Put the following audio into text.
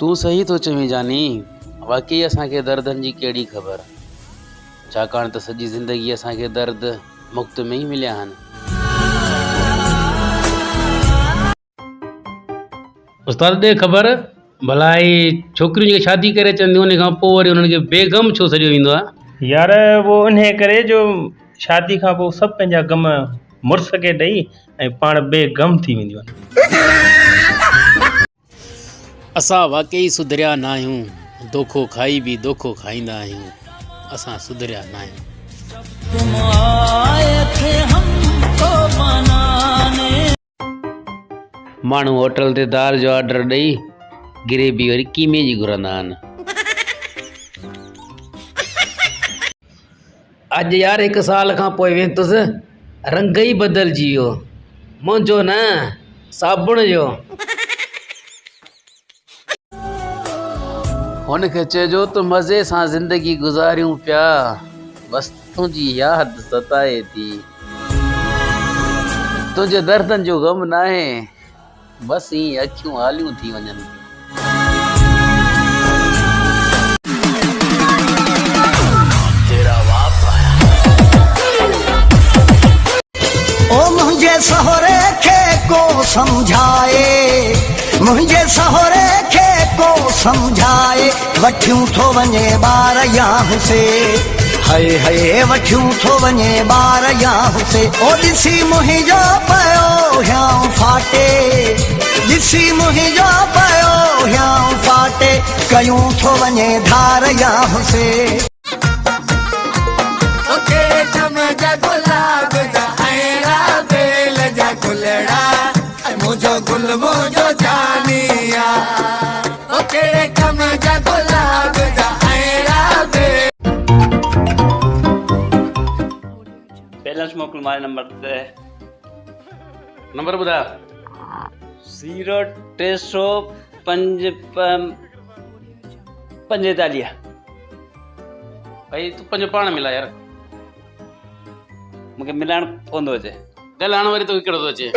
तू सही तो चवी जानी, वाकई असांखे दर्दन जी केड़ी खबर, छाकाणि त सॼी ज़िंदगी असांखे दर्द मुफ़्त में ही मिलिया आहिनि। उस्ताद दे ख़बर भला ही छोकिरियूं जेके शादी करे अचनि उन खां पोइ वरी उन्हनि खे बेगम छो सॼो ईंदो आहे? यार वो इन्हे करे जो शादी खां पोइ सभु पंहिंजा गम मुड़ुस खे ॾेई ऐं पाण बेगम थी वेंदियूं आहिनि। असां वाकई सुधरिया न आहियूं, दोखो खाई बि दोखो खाईंदा आहियूं, असां सुधरिया न आहियूं। माण्हू होटल ते दाल जो ऑर्डर ॾेई ग्रेवी वरी कीमे जी घुरंदा आहिनि। अॼु यार 1 साल खां पोइ वेंदुसि, रंग ई बदिलजी वियो, मुंहिंजो न साबुण जो। हुनखे चइजो तूं मज़े सां ज़िंदगी गुज़ारियूं पिया, बसि तुंहिंजी यादि सताए थी, तुंहिंजे दर्दनि जो ग़म न आहे, बसि ईअं अखियूं हालियूं थी वञनि। ओ मुझे सहुरे खे को समझाए, मुझे सहुरे खे को समझाए, वठियूं थो वञे ॿार यां से, हाय हाय वठियूं थो वञे ॿार यां से। ओ ॾिसी मुंहिंजो पियो ह्यां फाटे, ॾिसी मुंहिंजो पियो ह्यां फाटे, कयूं थो वञे धार यां से। बैलेंस मोकिल मारे नंबर ते, नंबर ॿुधा। 0-3-5-45। भाई तू पंहिंजो पाण मिला यार, मूंखे मिलाइण कोन थो अचे। ॻाल्हाइण वरी तो कहिड़ो थो अचे।